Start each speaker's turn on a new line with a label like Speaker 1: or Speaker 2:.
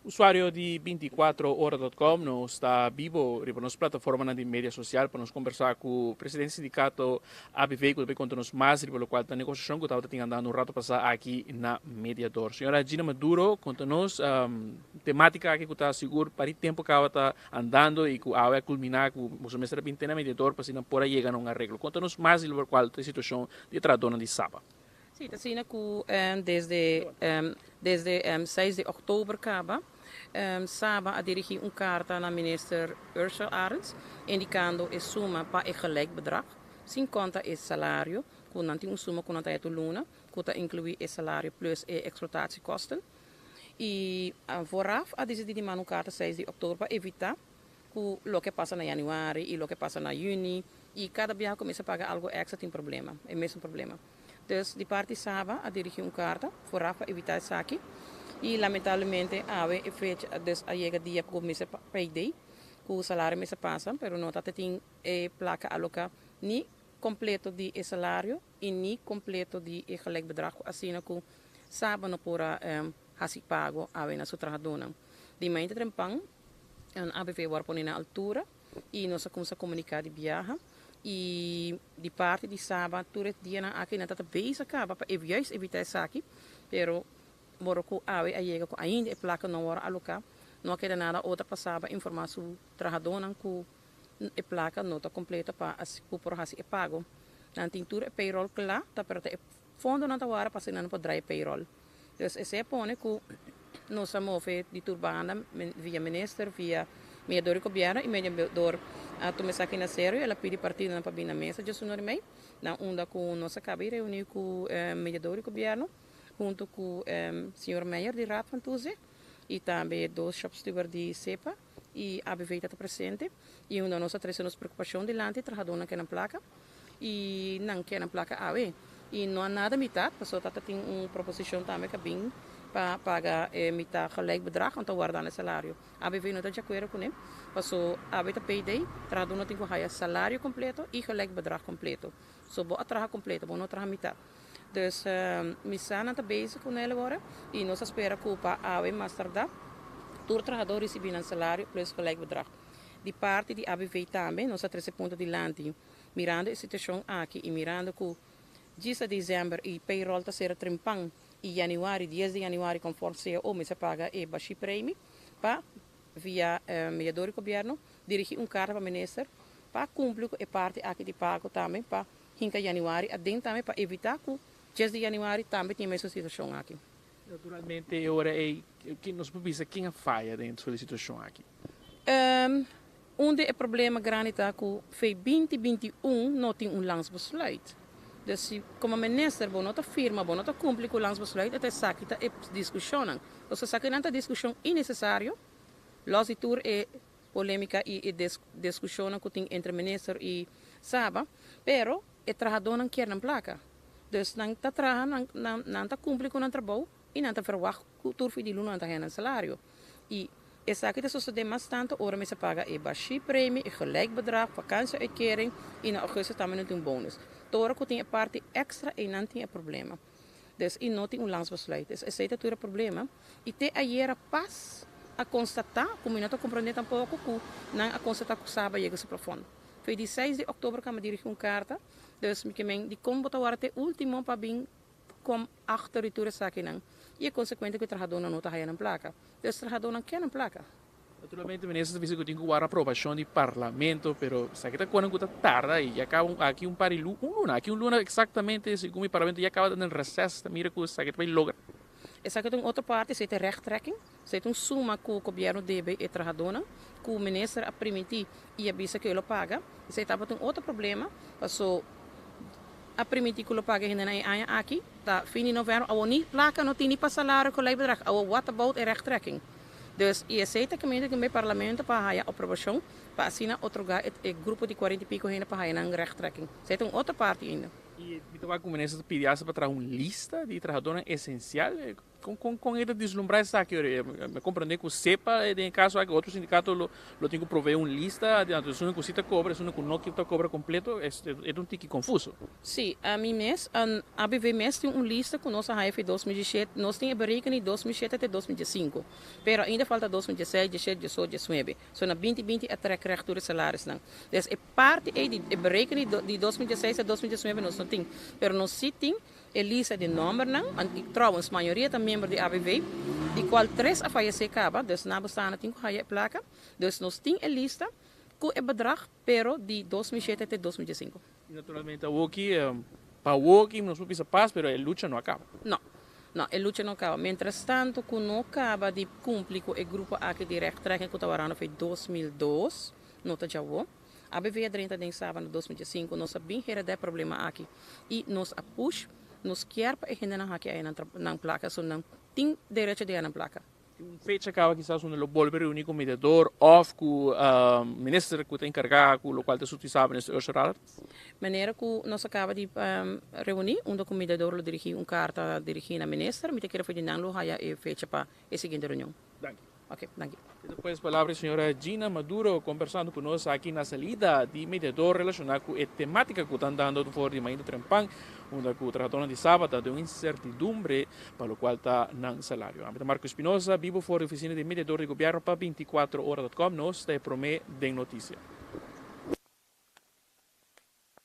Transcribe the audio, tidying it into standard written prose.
Speaker 1: Usuário de 24hora.com não está vivo na nossa plataforma de mídia social para nos conversar com o presidente do sindicato ABV, que conta-nos mais pelo qual a negociação que estava andando um rato passar aqui na Mediador. Senhora Gina Maduro, conta-nos temática que está seguro para o tempo que ela está andando e que vai culminar com o semestre na Mediador para se não por chegar a um arreglo. Conta-nos mais pelo qual a situação de tradona de Saba.
Speaker 2: Sim, está sendo que desde 6 de outubro acaba, Saba a dirigir uma carta na minister Ursula Arends, indicando a suma para o gelijk bedrag, sem conta o salário, que não tem uma suma que não está luna, que inclui o salário plus a exploitatiekosten. E vooraf a decidido mandar uma carta 6 de outubro para evitar que o que passa na januário e o que passa na junho, e cada dia começa a pagar algo extra tem problema, é o mesmo problema. Dus de parte Saba a dirigir uma carta vooraf para evitar isso aqui. E lamentavelmente ave fecha dus a chega dia que começa a perder, que o salário me passa, mas não está tem placa aloca nem completo de salário e nem completo de gelijk bedrag, assim que Saba não pora hasi pago ave na sua trabalhadora. De mente trempang, ABV war poni na altura e nós começamos a comunicar de viagem. E de parte de Saba, tudo dia na aqui na tata base acaba para evitar isso aqui, pero moroco ave a chega com ainda a placa não hora alocar, não quer nada outra passava informação trabalhadora com a placa não está completa para o por hasi é pago. Na tintura payroll lá, tá para ter fundo na hora para não para dry payroll. Então esse põe que nós move de turbana via minister via mediador de governo e mediador a começar aqui na sério ela pede partido na para na mesa de sonor mei na onda com nossa cabe reunir com mediador de governo junto com senhor Meyer de Raad van Toeze e também dois shopsteward de CEPA e a ABV está presente e uma nossa trazendo preocupação de lante trabalhando aqui na placa e não quer na placa AE e não há nada metade, passou tá tem uma proposição também que bem para pagar metade gelijk bedrag om te guardar o salário. A ABV não está de acordo com ele, passou a ABV PD, trabalhando tem que ganhar salário completo e gelijk bedrag completo. So, boa trabalho completo, boa não trabalho metade. Dus missa não está bezig com ele agora e nós espera que para a ABV mais tarde, todo trabalhador receber um salário plus gelijk bedrag. De parte de ABV também, nós temos ponto de lante, mirando a situação aqui e mirando que 10 de dezembro e payroll está sendo trimpang e januário, 10 de januário, conforme se paga e baixo prêmio, para via mediador do governo, dirigir carta para o ministro, para cumprir a parte aqui de pago também, para hinca januário, adentro também, para evitar que 10 de januário também tenha essa situação aqui.
Speaker 1: Naturalmente, agora é que nos precisa quem a falha dentro da situação aqui.
Speaker 2: Onde o problema grande está que foi 2021 não tem langsbesluit. Dus como minister, bom não firma, bom não cumpre com o langsbesluit, até saque está discussão. Ou seja, saque não discussão innecessário, los e tur é polêmica e discussão que tem entre minister e Saba, pero o trabalhador não quer na placa. Dus não está trabalhando, não está cumpre com o trabalho e não está verwacht que o tur de luna não está salário. E essa aqui sucede bastante, ora me se paga e baixo prêmio, e gelijk bedrag, vakantieuitkering e na augustus também não tem bônus. Tora que tem a parte extra e não tem problema. Dus e não tem langsbesluit. Dus esse é o problema. E te ayer pas a constatar, como não estou compreendendo tampouco, que não a constatar que Saba chega a profundo. Foi de 6 de outubro que me dirigi uma carta, dus me queimei de como botar até último para vir com a território aqui não. E é consequente que o trabalhador não está na placa. Dus o trabalhador não quer na placa.
Speaker 1: Naturalmente, ministro, dice que tem que a aprovação do parlamento, pero sabe que quando está tarde e acaba aqui aqui um luna exatamente segundo o parlamento já acaba dando recesso, mira que sabe que vai lograr.
Speaker 2: Essa que outra parte, se tem rechttrekking, se tem suma que o governo deve e trabalhador, que o ministro a permitir e avisa que ele paga, se estava tem outro problema, passou a permitir que ele pague ainda aqui, tá fim de novembro, a única placa não tem nem para salário com lei bedrag, a what about a rechttrekking. Dus e aceita que o parlamento para a aprovação para assinar otorgar o grupo de 40 e pico ainda para a rechttrekking. Você tem outra parte ainda.
Speaker 1: E então vai com o ministro pedir para trazer uma lista de trabalhadores essencial, Com ele deslumbrar está aqui, me compreender que o CEPA, em caso que outro sindicato lo tem que prover uma lista, de uma cosita cobra, uma que não quita cobra completo, é um tique confuso.
Speaker 2: Sim, a mim mesmo, a ABV mesmo tem uma lista com nossa HF 2017, nós temos berekend de 2007 até 2005, mas ainda falta 2016, 17, 18, 19. So na 2020 é reatura de salários não. Então é parte de berekend de 2016 a 2019 nós não temos, mas nós sim temos a lista de número não, e trouwens a maioria é membro de ABV, de qual 3 a falecer acaba, dus na bestaan tem que placa, dus nós temos a lista com o bedrag, pero de 2007 até 2005.
Speaker 1: Naturalmente, o que para o que não precisa paz, mas a luta não acaba.
Speaker 2: Não, não, a luta não acaba. Mientras tanto, quando não acaba de cumprir com o grupo aqui de rechtrekking que estava foi 2002, não está já o. A BV 30 de sábado 2005, nós sabemos que era problema aqui e nós a push, nós quer para a não aqui na placa, só não tem direito de ir na placa.
Speaker 1: Fecha acaba quizás um volver reunir com o mediador, off com o ministro que está encarregado, com o qual te subtisava nesse horário.
Speaker 2: Maneira que nós acaba de reunir, onde o mediador dirigiu uma carta dirigida ao ministro, me te quero fazer não haya fecha para a seguinte reunião. Ok, thank you.
Speaker 1: Depois, palavra a senhora Gina Maduro, conversando conosco aqui na salida de mediador relacionado com a temática que estão dando fora de Maindo Trempang, onde o tratador de sábado de uma incertidumbre para o qual está no salário. A Marco Espinosa, vivo fora da oficina de mediador de governo para 24horas.com, nós te promete de notícia.